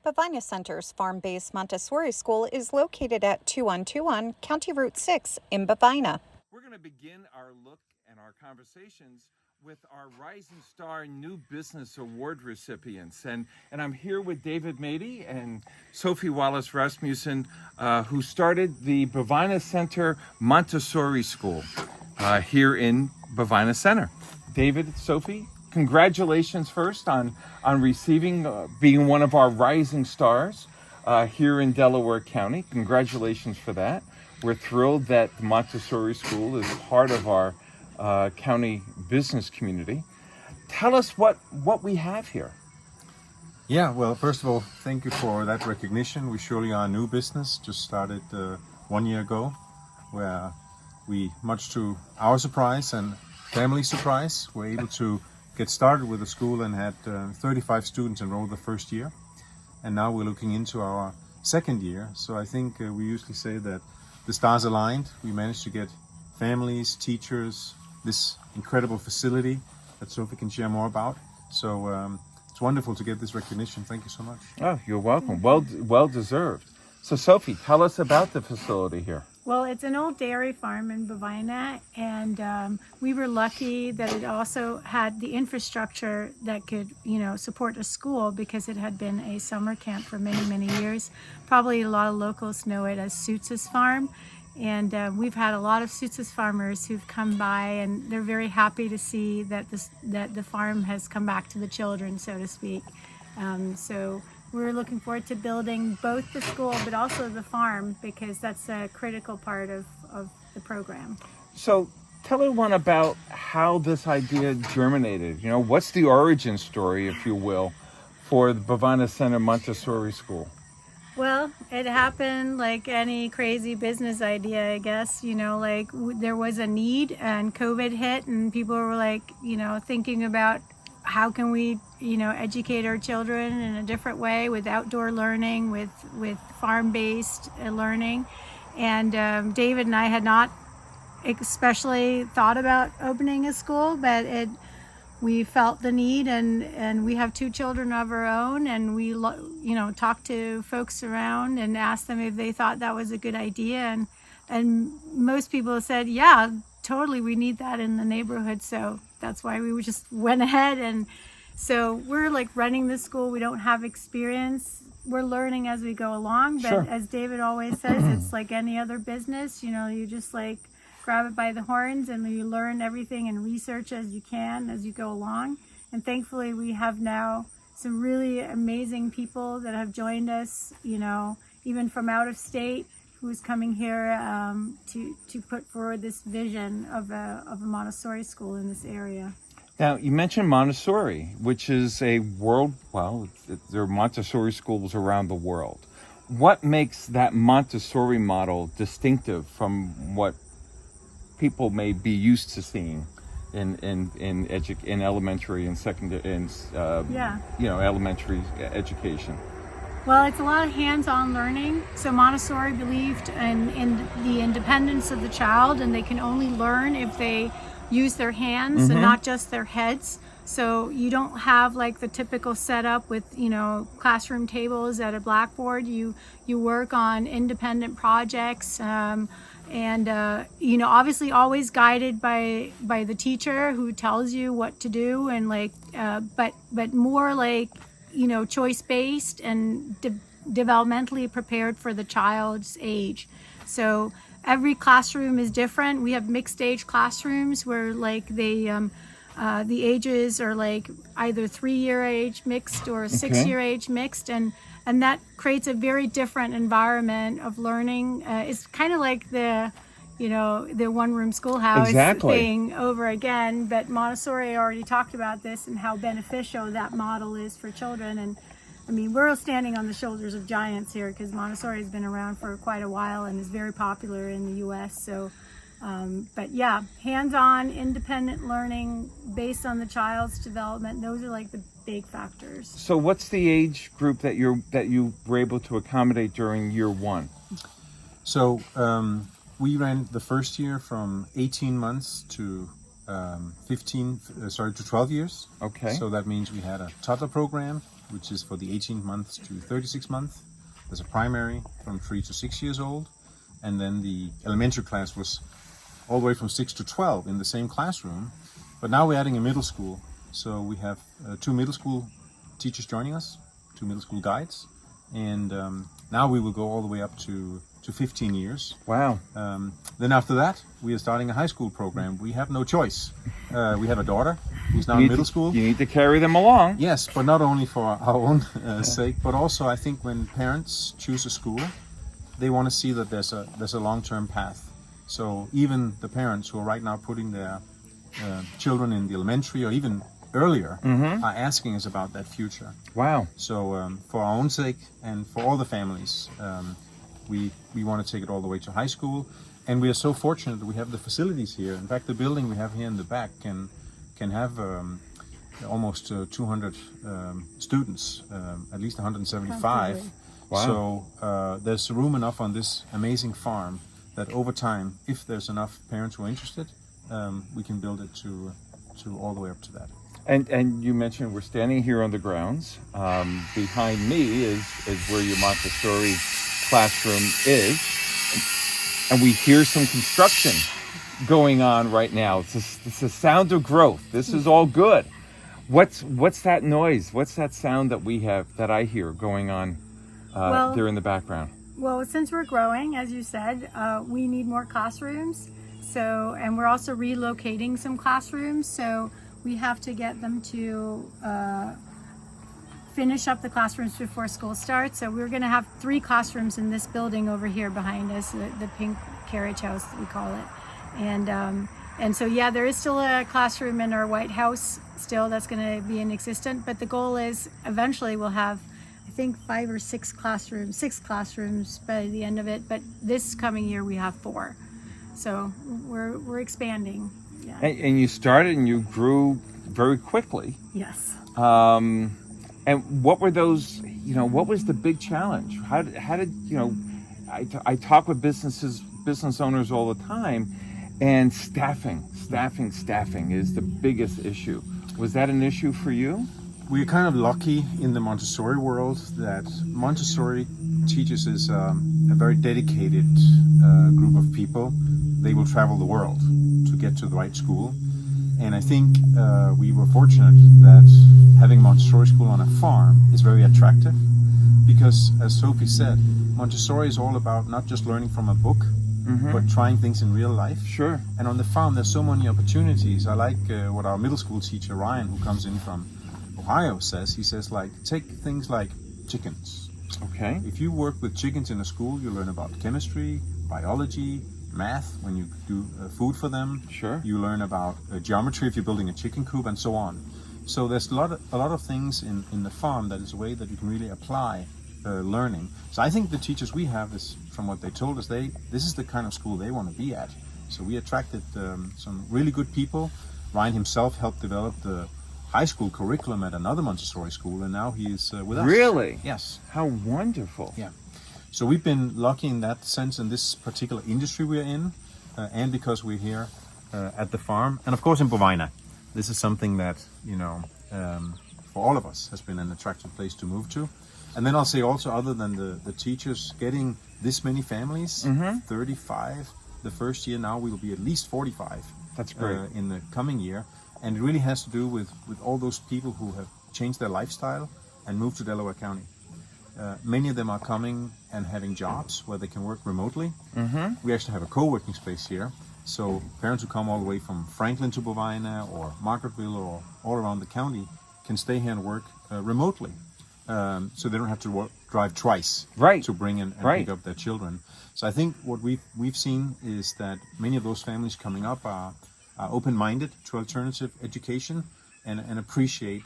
Bovina Center's farm-based Montessori School is located at 2121 County Route 6 in Bovina. We're going to begin our look and our conversations with our Rising Star New Business Award recipients. And I'm here with David Mady and Sophie Wallace Rasmussen, who started the Bovina Center Montessori School here in Bovina Center. David, Sophie, congratulations first on receiving, being one of our rising stars here in Delaware County. Congratulations for that. We're thrilled that the Montessori School is part of our county business community. Tell us what we have here. Yeah, well, first of all, thank you for that recognition. We surely are a new business, just started 1 year ago, where we, much to our surprise and family surprise, were able to get started with the school and had 35 students enrolled the first year. And now we're looking into our second year. So I think we usually say that the stars aligned. We managed to get families, teachers, this incredible facility that Sophie can share more about. So it's wonderful to get this recognition. Thank you so much. Oh, you're welcome. Well deserved. So Sophie, tell us about the facility here. Well, it's an old dairy farm in Bovina, and we were lucky that it also had the infrastructure that could, support a school, because it had been a summer camp for many, many years. Probably a lot of locals know it as Suits's Farm, and we've had a lot of Suits's farmers who've come by, and they're very happy to see that the farm has come back to the children, so to speak. So we're looking forward to building both the school but also the farm, because that's a critical part of the program. So tell everyone about how this idea germinated. What's the origin story, if you will, for the Bovina Center Montessori School? Well, it happened like any crazy business idea, I guess. There was a need, and COVID hit, and people were thinking about how can we, educate our children in a different way, with outdoor learning, with farm-based learning. And David and I had not especially thought about opening a school, but we felt the need, and we have 2 children of our own, and we talked to folks around and asked them if they thought that was a good idea, and most people said, yeah, totally, we need that in the neighborhood. So that's why we just went ahead. And so we're running this school. We don't have experience. We're learning as we go along, but sure. As David always says, it's like any other business. You just grab it by the horns, and you learn everything and research as you can as you go along. And thankfully we have now some really amazing people that have joined us, even from out of state, who's coming here to put forward this vision of a Montessori school in this area. Now, you mentioned Montessori, which is there are Montessori schools around the world. What makes that Montessori model distinctive from what people may be used to seeing in elementary and secondary elementary education? Well, it's a lot of hands-on learning. So Montessori believed in the independence of the child, and they can only learn if they use their hands and not just their heads. So you don't have the typical setup with, classroom tables at a blackboard. You work on independent projects, and obviously always guided by the teacher who tells you what to do, and but more choice-based and developmentally prepared for the child's age. So every classroom is different. We have mixed age classrooms where the ages are either 3-year age mixed or 6-year age mixed, and that creates a very different environment of learning. It's kind of like the one-room schoolhouse thing over again, but Montessori already talked about this and how beneficial that model is for children. And I mean, we're standing on the shoulders of giants here, because Montessori has been around for quite a while and is very popular in the US. So, but yeah, hands-on, independent learning based on the child's development, those are the big factors. So what's the age group that you were able to accommodate during year 1? So, we ran the first year from 18 months to 12 years. Okay. So that means we had a toddler program, which is for the 18 months to 36 months. There's a primary from 3 to 6 years old, and then the elementary class was all the way from 6 to 12 in the same classroom. But now we're adding a middle school, so we have 2 middle school teachers joining us, 2 middle school guides, and now we will go all the way up to 15 years. Wow. Then after that, we are starting a high school program. We have no choice. We have a daughter who's now in middle school. You need to carry them along. Yes, but not only for our own sake, but also I think when parents choose a school, they want to see that there's a long-term path. So even the parents who are right now putting their children in the elementary or even earlier are asking us about that future. Wow. So for our own sake and for all the families, we want to take it all the way to high school. And we are so fortunate that we have the facilities here. In fact, the building we have here in the back can have almost 200 students, at least 175. Wow. So there's room enough on this amazing farm that over time, if there's enough parents who are interested, we can build it to all the way up to that. And you mentioned we're standing here on the grounds. Behind me is where your Montessori classroom is, and we hear some construction going on right now. It's a sound of growth. This is all good. What's that noise? What's that sound that I hear going on there in the background? Well, since we're growing, as you said, we need more classrooms. So, and we're also relocating some classrooms. So we have to get them to finish up the classrooms before school starts. So we're going to have 3 classrooms in this building over here behind us, the pink carriage house we call it. And so yeah, there is still a classroom in our White House still that's going to be in existence. But the goal is eventually we'll have, I think, 5 or 6 classrooms, 6 classrooms by the end of it. But this coming year we have 4. So we're expanding. Yeah. And you started and you grew very quickly. Yes. And what were those? What was the big challenge? How did I talk with business owners all the time, and staffing is the biggest issue. Was that an issue for you? We're kind of lucky in the Montessori world that Montessori teaches is a very dedicated group of people. They will travel the world to get to the right school. And I think we were fortunate that having Montessori school on a farm is very attractive because, as Sophie said, Montessori is all about not just learning from a book, but trying things in real life. Sure. And on the farm, there's so many opportunities. I like what our middle school teacher, Ryan, who comes in from Ohio, says. He says, take things like chickens. Okay. If you work with chickens in a school, you learn about chemistry, biology, math when you do food for them. Sure. You learn about geometry if you're building a chicken coop and so on. So there's a lot of things in the farm that is a way that you can really apply learning. So I think the teachers we have is, from what they told us, this is the kind of school they want to be at. So we attracted some really good people. Ryan himself helped develop the high school curriculum at another Montessori school, and now he is with us. Really? Yes. How wonderful. Yeah. So we've been lucky in that sense in this particular industry we're in, and because we're here at the farm, and of course in Bovina. This is something that, for all of us has been an attractive place to move to. And then I'll say also, other than the teachers, getting this many families, 35 the first year, now we will be at least 45. That's great. In the coming year. And it really has to do with all those people who have changed their lifestyle and moved to Delaware County. Many of them are coming and having jobs where they can work remotely. We actually have a co-working space here. So parents who come all the way from Franklin to Bovina or Margaretville or all around the county can stay here and work remotely. So they don't have to drive twice to bring and pick up their children. So I think what we've seen is that many of those families coming up are open-minded to alternative education and appreciate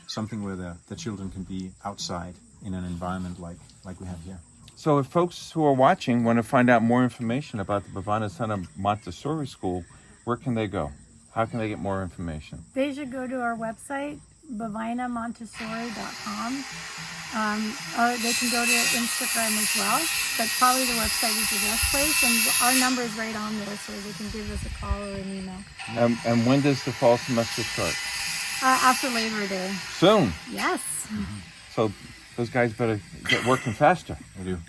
something where the children can be outside in an environment like we have here. So if folks who are watching want to find out more information about the Bovina Center Montessori School, where can they go? How can they get more information? They should go to our website, bovinamontessori.com. Or they can go to Instagram as well, but probably the website is the best place, and our number is right on there, so they can give us a call or an email. And when does the fall semester start? After Labor Day. Soon. Yes. So those guys better get working faster. We do.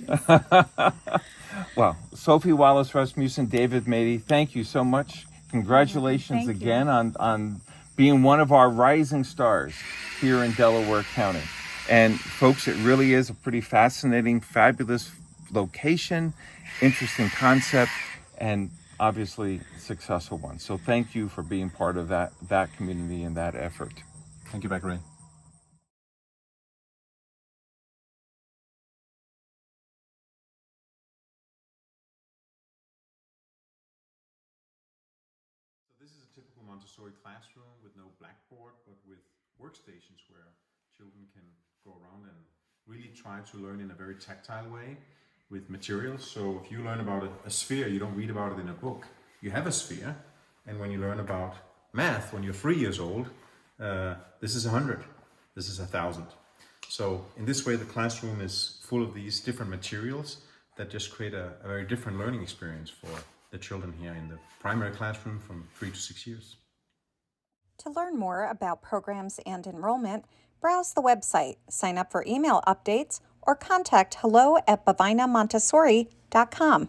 Well, Sophie Wallace Rasmussen, David Mady, thank you so much. Congratulations Thank you. again on being one of our rising stars here in Delaware County. And folks, it really is a pretty fascinating, fabulous location, interesting concept, and obviously successful one. So thank you for being part of that community and that effort. Thank you, back, Ray. So this is a typical Montessori classroom with no blackboard, but with workstations where children can go around and really try to learn in a very tactile way with materials. So if you learn about a sphere, you don't read about it in a book. You have a sphere, and when you learn about math when you're 3 years old, this is 100, this is 1,000. So in this way, the classroom is full of these different materials that just create a very different learning experience for the children here in the primary classroom from 3 to 6 years. To learn more about programs and enrollment, browse the website, sign up for email updates, or contact hello@bovinamontessori.com.